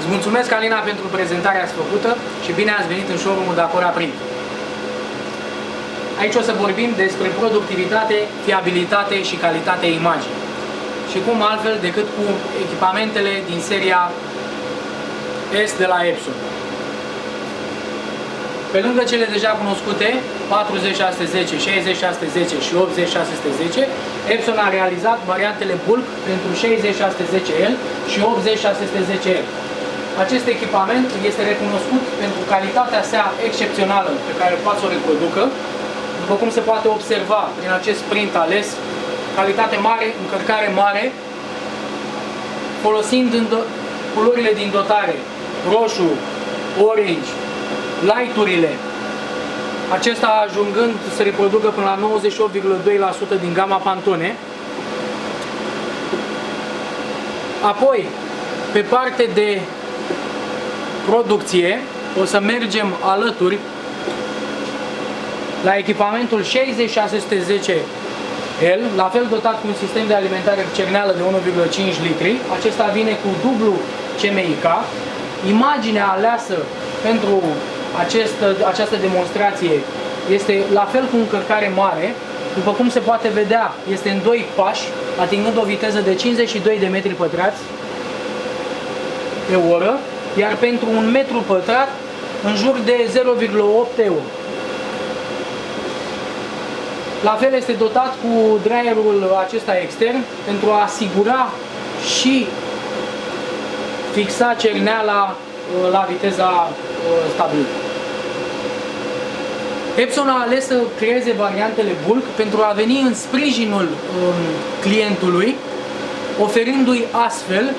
Îți mulțumesc, Alina, pentru prezentarea făcută și bine ați venit în showroom-ul Dacora Print. Aici o să vorbim despre productivitate, fiabilitate și calitatea imaginii. Și cum altfel decât cu echipamentele din seria S de la Epson. Pe lângă cele deja cunoscute, 40610, 60610 și 80610, Epson a realizat variantele bulk pentru 60610L și 80610L. Acest echipament este recunoscut pentru calitatea sa excepțională pe care poate să o reproducă, după cum se poate observa prin acest print ales, calitate mare, încărcare mare, folosind culorile din dotare, roșu, orange, light-urile, acesta ajungând să reproducă până la 98,2% din gama Pantone. Apoi, pe parte de producție, o să mergem alături la echipamentul 60610L, la fel dotat cu un sistem de alimentare cerneală de 1,5 litri. Acesta vine cu dublu CMYK. Imaginea aleasă pentru această demonstrație este la fel cu încărcare mare. După cum se poate vedea, este în 2 pași, atingând o viteză de 52 de metri pătrați pe oră, iar pentru 1 metru pătrat în jur de 0,8 euro. La fel este dotat cu dryerul acesta extern pentru a asigura și fixa cerneala la viteza stabilită. Epson a ales să creeze variantele bulk pentru a veni în sprijinul clientului, oferindu-i astfel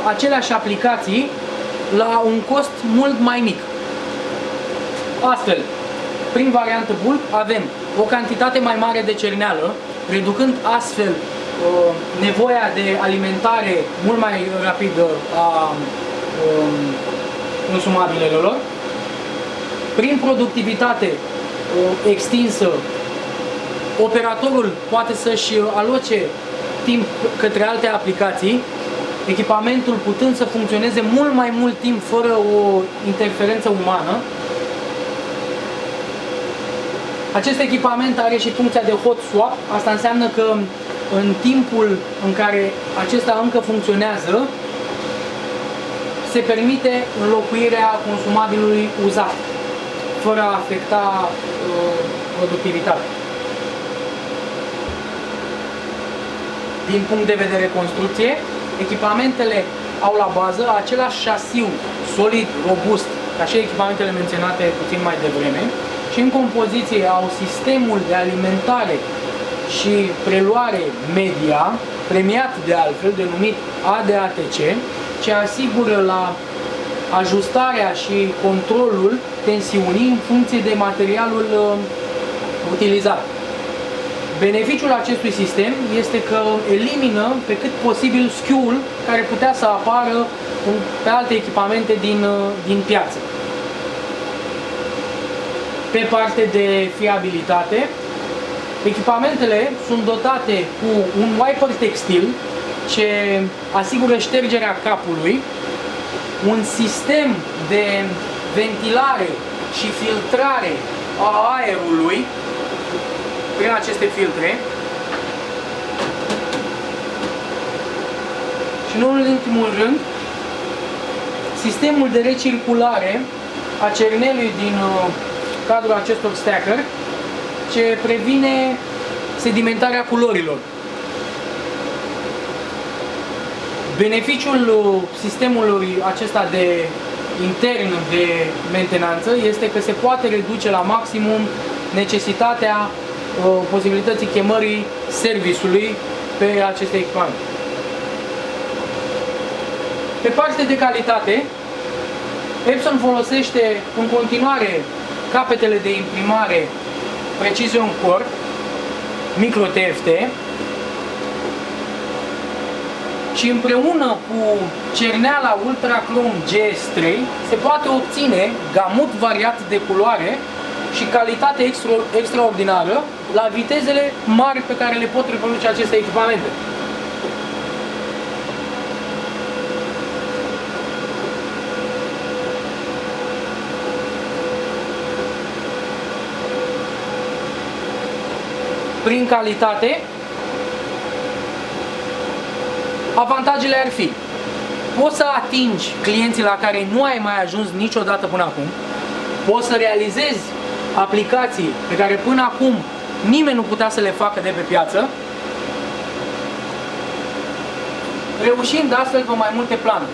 aceleași aplicații la un cost mult mai mic. Astfel, prin variantă bulk avem o cantitate mai mare de cerneală, reducând astfel nevoia de alimentare mult mai rapidă a consumabilelor. Prin productivitate extinsă, operatorul poate să-și aloce timp către alte aplicații, echipamentul putând să funcționeze mult mai mult timp fără o interferență umană. Acest echipament are și funcția de hot swap. Asta înseamnă că în timpul în care acesta încă funcționează, se permite înlocuirea consumabilului uzat, fără a afecta productivitatea. Din punct de vedere construcție, echipamentele au la bază același șasiu solid, robust, ca și echipamentele menționate puțin mai devreme, și în compoziție au sistemul de alimentare și preluare media, premiat de altfel, denumit ADATC, ce asigură la ajustarea și controlul tensiunii în funcție de materialul utilizat. Beneficiul acestui sistem este că elimină pe cât posibil schiul care putea să apară pe alte echipamente din piață. Pe parte de fiabilitate, echipamentele sunt dotate cu un wiper textil ce asigură ștergerea capului, un sistem de ventilare și filtrare a aerului prin aceste filtre și, nu în ultimul rând, sistemul de recirculare a cernelului din cadrul acestor stacker, ce previne sedimentarea culorilor. Beneficiul sistemului acesta de intern de mentenanță este că se poate reduce la maximum necesitatea posibilității chemării serviciului pe aceste echipamente. Pe partea de calitate, Epson folosește în continuare capetele de imprimare Precision Core Micro TFT și împreună cu cerneala Ultra Chrome GS3 se poate obține gamut variat de culoare și calitate extraordinară la vitezele mari pe care le pot reproduce aceste echipamente. prin calitate, avantajele ar fi: poți să atingi clienții la care nu ai mai ajuns niciodată până acum, poți să realizezi aplicații pe care până acum nimeni nu putea să le facă de pe piață, reușind astfel pe mai multe planuri.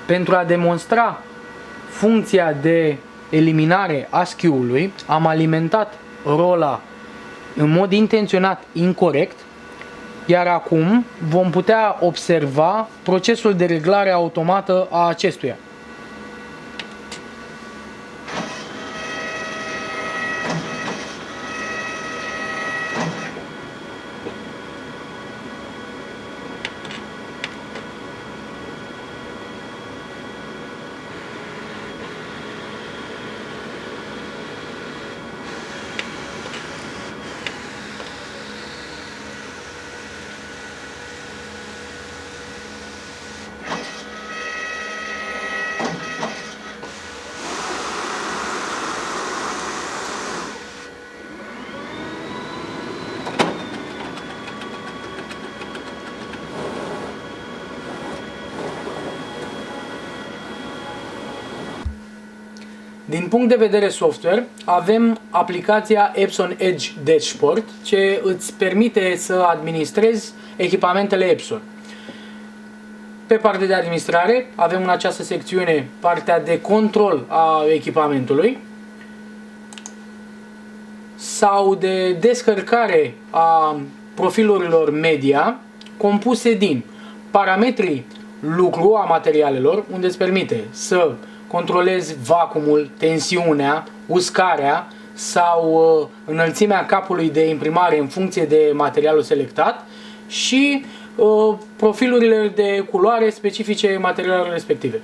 Pentru a demonstra funcția de eliminare a skew-ului, am alimentat rola în mod intenționat incorect, iar acum vom putea observa procesul de reglare automată a acestuia. Din punct de vedere software, avem aplicația Epson Edge Dashboard, ce îți permite să administrezi echipamentele Epson. Pe partea de administrare avem în această secțiune partea de control a echipamentului sau de descărcare a profilurilor media compuse din parametrii lucru a materialelor, unde îți permite să controlezi vacuumul, tensiunea, uscarea sau înălțimea capului de imprimare în funcție de materialul selectat și profilurile de culoare specifice materialelor respective.